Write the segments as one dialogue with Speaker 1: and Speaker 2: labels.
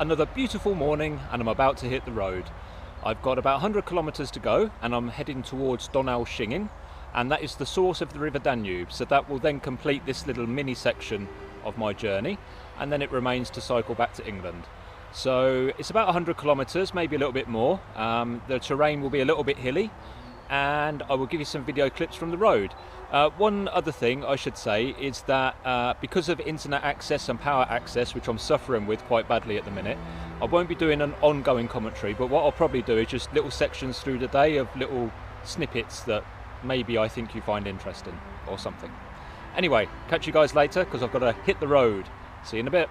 Speaker 1: another beautiful morning and I'm about to hit the road. I've got about 100 kilometers to go and I'm heading towards Donaueschingen, and that is the source of the River Danube, so that will then complete this little mini section of my journey, and then it remains to cycle back to England. So it's about 100 kilometers, maybe a little bit more. The terrain will be a little bit hilly, and I will give you some video clips from the road. One other thing I should say is that because of internet access and power access, which I'm suffering with quite badly at the minute, I won't be doing an ongoing commentary, but what I'll probably do is just little sections through the day of little snippets that maybe I think you find interesting or something. Anyway, catch you guys later because I've got to hit the road. See you in a bit.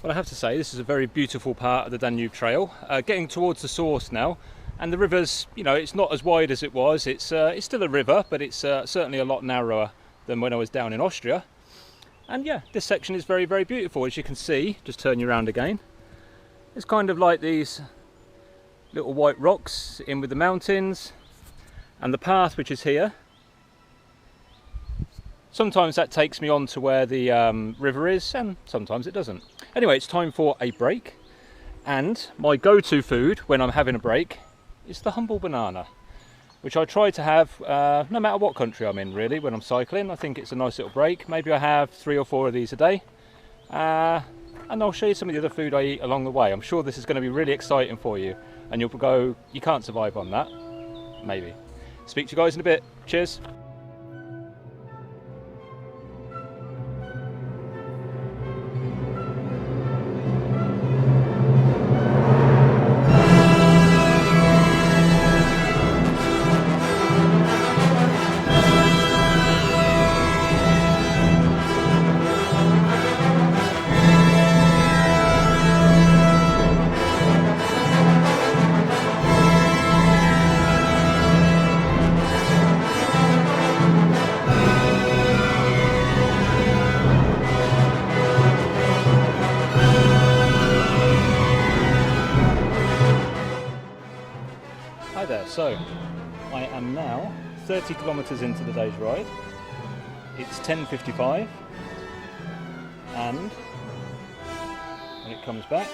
Speaker 1: Well, I have to say this is a very beautiful part of the Danube Trail. Getting towards the source now, and the river's, you know, it's not as wide as it was. It's still a river, but it's certainly a lot narrower than when I was down in Austria. And yeah, this section is very, very beautiful. As you can see, just turn you around again. It's kind of like these little white rocks in with the mountains, and the path which is here. Sometimes that takes me on to where the river is, and sometimes it doesn't. Anyway, it's time for a break, and my go-to food when I'm having a break is the humble banana, which I try to have no matter what country I'm in, really, when I'm cycling. I think it's a nice little break. Maybe I have 3 or 4 of these a day, and I'll show you some of the other food I eat along the way. I'm sure this is going to be really exciting for you, and you'll go, you can't survive on that. Maybe. Speak to you guys in a bit. Cheers. So, I am now 30 kilometers into the day's ride. It's 10:55, and when it comes back,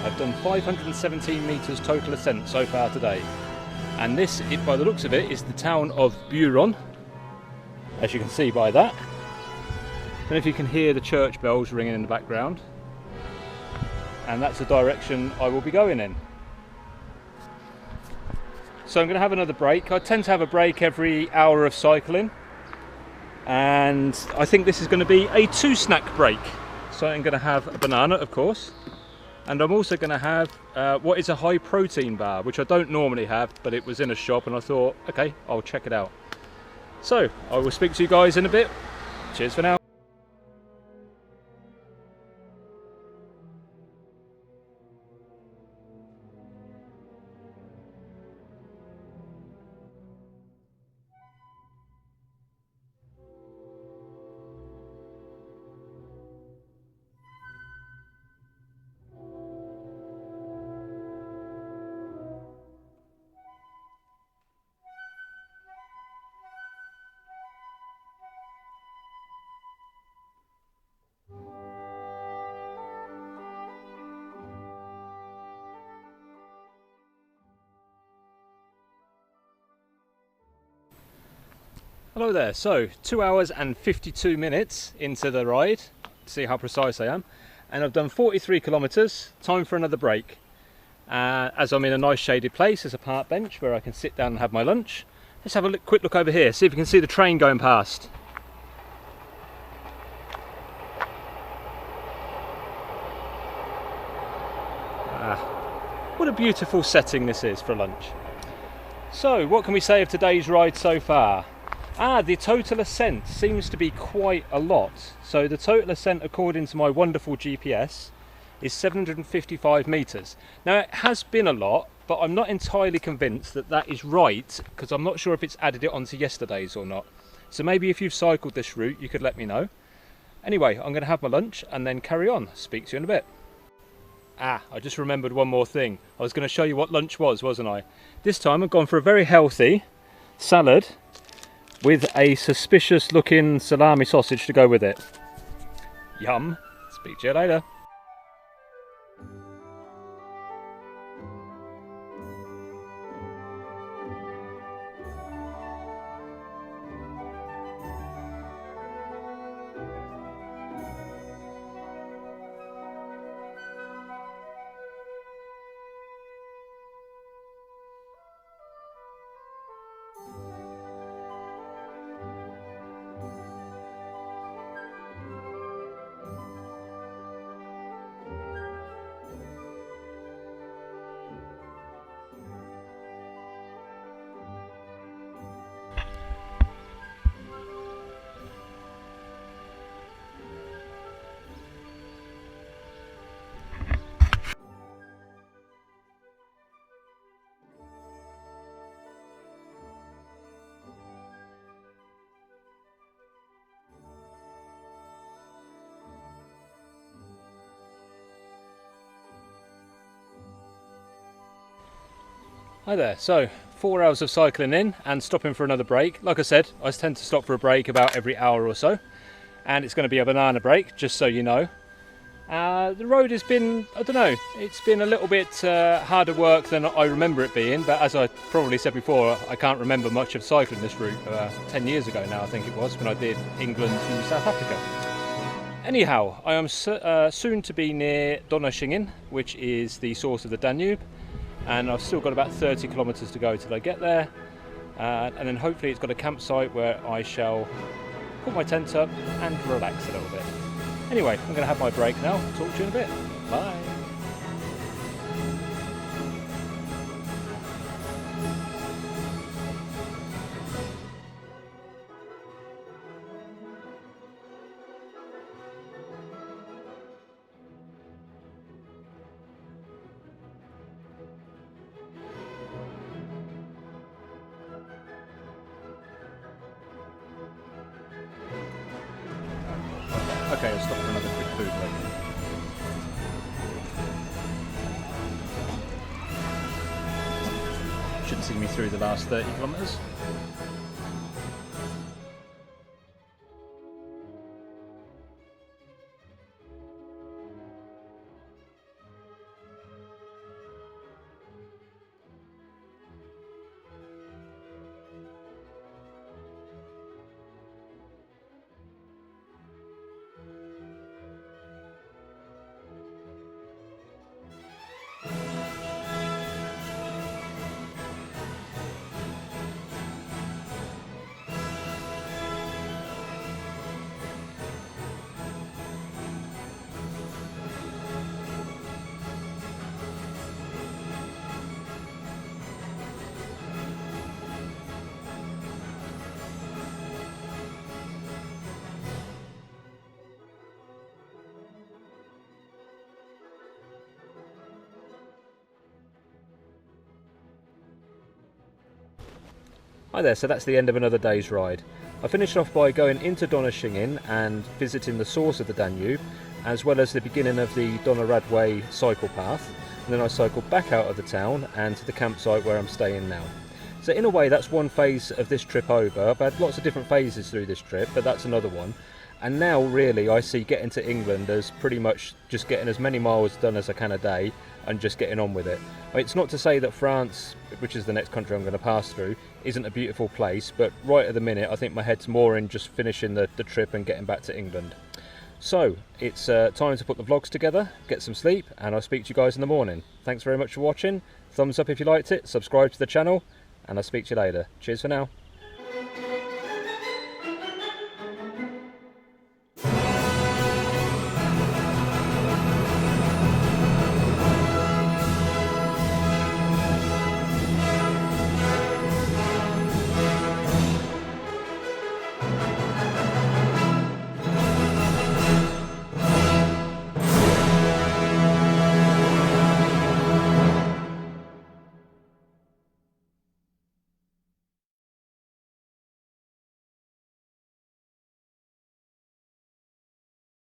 Speaker 1: I've done 517 meters total ascent so far today. And this, by the looks of it, is the town of Buron, as you can see by that. And if you can hear the church bells ringing in the background, and that's the direction I will be going in. So I'm going to have another break. I tend to have a break every hour of cycling, and I think this is going to be a 2-snack break. So I'm going to have a banana, of course, and I'm also going to have what is a high protein bar, which I don't normally have, but it was in a shop and I thought, okay, I'll check it out. So I will speak to you guys in a bit. Cheers for now. Hello there, so 2 hours and 52 minutes into the ride, see how precise I am, and I've done 43 kilometres, time for another break. As I'm in a nice shaded place, there's a park bench where I can sit down and have my lunch. Let's have a quick look over here, see if we can see the train going past. What a beautiful setting this is for lunch. So, what can we say of today's ride so far? The total ascent seems to be quite a lot. So the total ascent, according to my wonderful GPS, is 755 metres. Now it has been a lot, but I'm not entirely convinced that that is right, because I'm not sure if it's added it onto yesterday's or not. So maybe if you've cycled this route, you could let me know. Anyway, I'm going to have my lunch and then carry on. Speak to you in a bit. I just remembered one more thing. I was going to show you what lunch was, wasn't I? This time I've gone for a very healthy salad with a suspicious looking salami sausage to go with it. Yum. Speak to you later. Hi there, so 4 hours of cycling in and stopping for another break. Like I said, I tend to stop for a break about every hour or so, and it's going to be a banana break, just so you know. The road has been, I don't know, it's been a little bit harder work than I remember it being, but as I probably said before, I can't remember much of cycling this route. 10 years ago now, I think it was, when I did England to South Africa. Anyhow, I am soon to be near Donaueschingen, which is the source of the Danube, and I've still got about 30 kilometres to go till I get there, and then hopefully it's got a campsite where I shall put my tent up and relax a little bit. Anyway, I'm going to have my break now. Talk to you in a bit. Bye. Okay, I'll stop for another quick food break. Should see me through the last 30 kilometres. Hi there, so that's the end of another day's ride. I finished off by going into Donaueschingen and visiting the source of the Danube, as well as the beginning of the Donaueschingen cycle path, and then I cycled back out of the town and to the campsite where I'm staying now. So in a way that's one phase of this trip over. I've had lots of different phases through this trip, but that's another one. And now really I see getting to England as pretty much just getting as many miles done as I can a day and just getting on with it. I mean, it's not to say that France, which is the next country I'm going to pass through, isn't a beautiful place, but right at the minute I think my head's more in just finishing the trip and getting back to England. So it's time to put the vlogs together, get some sleep, and I'll speak to you guys in the morning. Thanks very much for watching. Thumbs up if you liked it, subscribe to the channel, and I'll speak to you later. Cheers for now.